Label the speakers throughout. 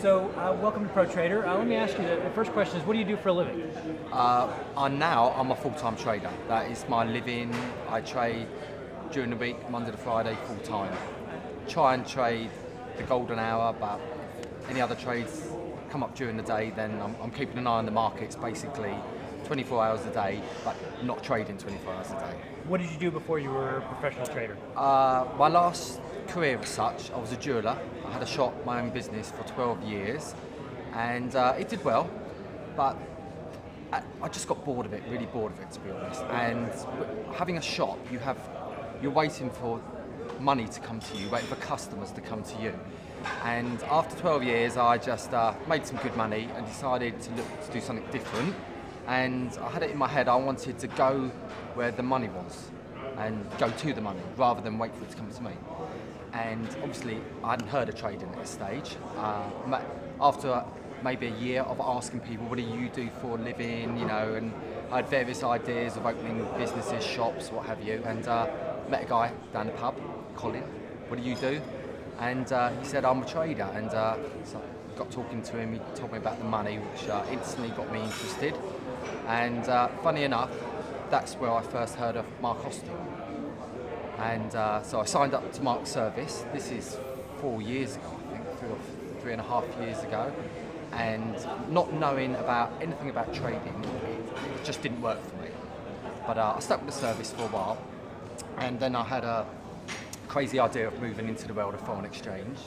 Speaker 1: So, welcome to Pro Trader. Let me ask you, the first question is, what do you do for a living?
Speaker 2: I'm a full-time trader. That is my living. I trade during the week, Monday to Friday, full-time. Try and trade the golden hour, but any other trades come up during the day, then I'm keeping an eye on the markets, basically 24 hours a day, but not trading 24 hours a day.
Speaker 1: What did you do before you were a professional trader?
Speaker 2: My last career as such, I was a jeweller. I had a shop, my own business for 12 years, and it did well, but I just got bored of it, really bored of it, to be honest. And having a shop, you're waiting for money to come to you, waiting for customers to come to you. And after 12 years, I just made some good money and decided to look to do something different. And I had it in my head, I wanted to go where the money was and go to the money rather than wait for it to come to me. And obviously, I hadn't heard of trading at this stage. After maybe a year of asking people, what do you do for a living, and I had various ideas of opening businesses, shops, what have you, and met a guy down the pub, Colin, what do you do? And he said, I'm a trader, and so I got talking to him, he told me about the money, which instantly got me interested. And funny enough, that's where I first heard of Mark Austin. And so I signed up to Mark's service. This is 4 years ago, I think, 3.5 years ago. And not knowing anything about trading, it just didn't work for me. But I stuck with the service for a while. And then I had a crazy idea of moving into the world of foreign exchange,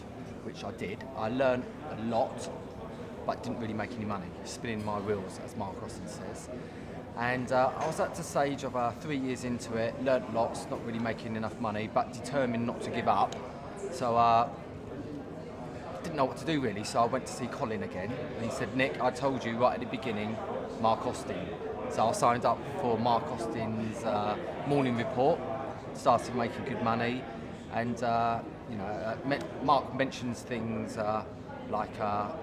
Speaker 2: which I did. I learned a lot, but didn't really make any money, spinning my wheels, as Mark Austin says. And I was at the stage of 3 years into it, learnt lots, not really making enough money, but determined not to give up. So didn't know what to do really, so I went to see Colin again, and he said, Nick, I told you right at the beginning, Mark Austin. So I signed up for Mark Austin's morning report, started making good money, and Mark mentions things like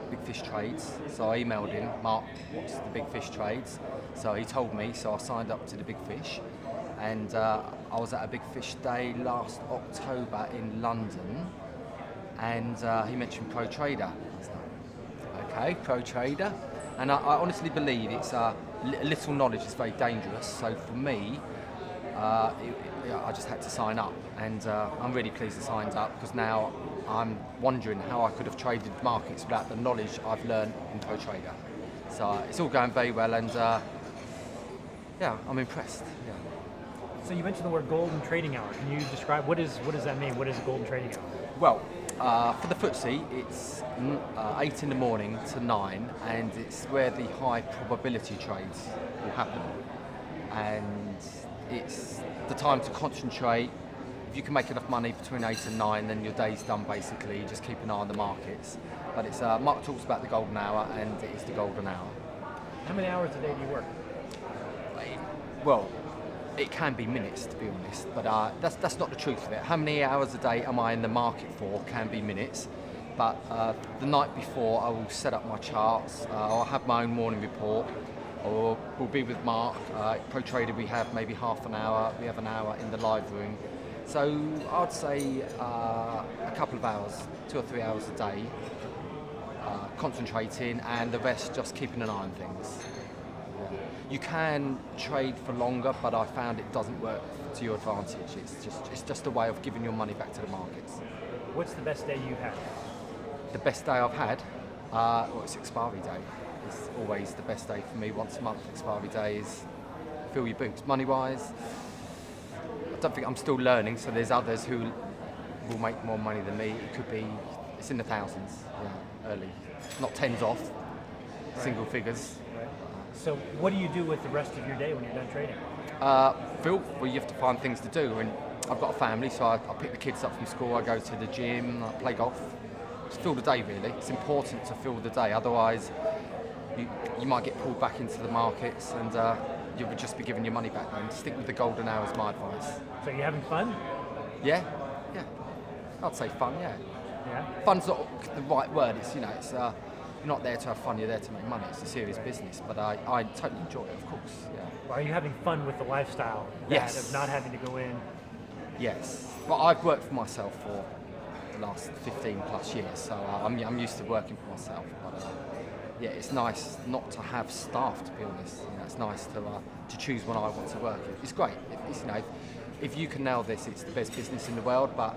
Speaker 2: big fish trades. So I emailed him, Mark, what's the big fish trades? So he told me, so I signed up to the big fish. And I was at a big fish day last October in London, and he mentioned Pro Trader. I was like, okay, Pro Trader. And I honestly believe it's little knowledge is very dangerous. So for me, I just had to sign up, and I'm really pleased I signed up, because now I'm wondering how I could have traded markets without the knowledge I've learned in Pro Trader. So it's all going very well, and I'm impressed. Yeah.
Speaker 1: So you mentioned the word golden trading hour. Can you describe what does that mean? What is a golden trading hour?
Speaker 2: Well, for the FTSE, it's 8 in the morning to 9, and it's where the high probability trades will happen. And it's the time to concentrate. If you can make enough money between 8 and 9, then your day's done basically. You just keep an eye on the markets. But it's Mark talks about the golden hour, and it is the golden hour.
Speaker 1: How many hours a day do you work?
Speaker 2: Well, it can be minutes, to be honest, but that's not the truth of it. How many hours a day am I in the market for can be minutes, but the night before I will set up my charts, I'll have my own morning report, or we'll be with Mark. Pro Trader, we have maybe half an hour, we have an hour in the live room. So I'd say a couple of hours, 2 or 3 hours a day, concentrating, and the rest just keeping an eye on things. You can trade for longer, but I found it doesn't work to your advantage. It's just a way of giving your money back to the markets.
Speaker 1: What's the best day you've had?
Speaker 2: The best day I've had, it's expiry day. It's always the best day for me. Once a month, expiry day is fill your boots. Money-wise, I don't think I'm still learning, so there's others who will make more money than me. It's in the thousands, early. Not tens off, single figures.
Speaker 1: Right. So what do you do with the rest of your day when you're done trading?
Speaker 2: You have to find things to do. And I've got a family, so I pick the kids up from school, I go to the gym, I play golf. Just fill the day really. It's important to fill the day, otherwise you might get pulled back into the markets, and you would just be giving your money back then. Stick with the golden hour is my advice.
Speaker 1: So you're having fun?
Speaker 2: Yeah. I'd say fun, yeah.
Speaker 1: Yeah.
Speaker 2: Fun's not the right word. It's you're not there to have fun. You're there to make money. It's a serious business, but I totally enjoy it, of course. Yeah.
Speaker 1: Well, are you having fun with the lifestyle?
Speaker 2: Yes.
Speaker 1: Of not having to go in?
Speaker 2: Yes. But I've worked for myself for the last 15 plus years, so I'm used to working for myself. But yeah, it's nice not to have staff, to be honest. You know, it's nice to choose when I want to work. It's great. It's, you know, if you can nail this, it's the best business in the world. But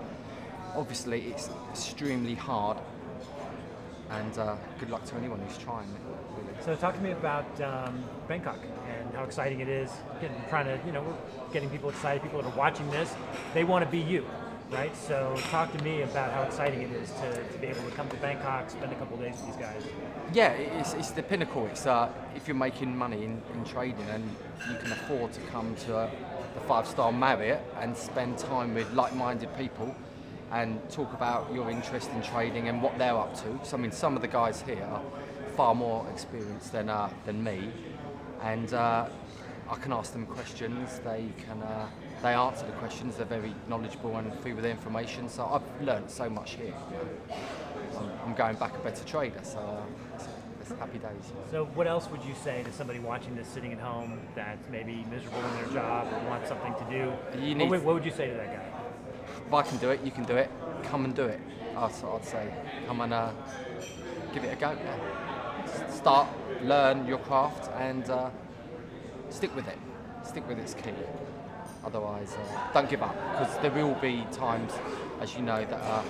Speaker 2: obviously, it's extremely hard. And good luck to anyone who's trying it. Really.
Speaker 1: So talk to me about Bangkok and how exciting it is. We're getting people excited. People that are watching this, they want to be you, right? So talk to me about how exciting it is to be able to come to Bangkok, spend a couple of days with these guys.
Speaker 2: Yeah, it's the pinnacle. It's if you're making money in trading and you can afford to come to the 5-star Marriott and spend time with like-minded people and talk about your interest in trading and what they're up to. So I mean, some of the guys here are far more experienced than me, and I can ask them questions. They answer the questions. They're very knowledgeable and free with their information. So I've learned so much here. I'm going back a better trader. So it's happy days.
Speaker 1: So what else would you say to somebody watching this, sitting at home, that's maybe miserable in their job or wants something to do? What would you say to that guy?
Speaker 2: If I can do it, you can do it. Come and do it. That's what I'd say. Come and give it a go. Yeah. Start, learn your craft, and stick with it. Stick with it's key. Otherwise, don't give up, because there will be times, as you know, that are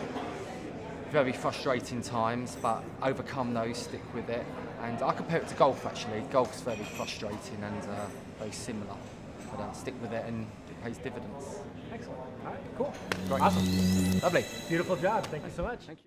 Speaker 2: very frustrating times. But overcome those. Stick with it. And I compare it to golf. Actually, golf's very frustrating and very similar. But stick with it, and it pays dividends.
Speaker 1: Excellent. All right, cool.
Speaker 2: Great.
Speaker 1: Awesome.
Speaker 2: Lovely.
Speaker 1: Beautiful job. Thank you so much.
Speaker 2: Thank you.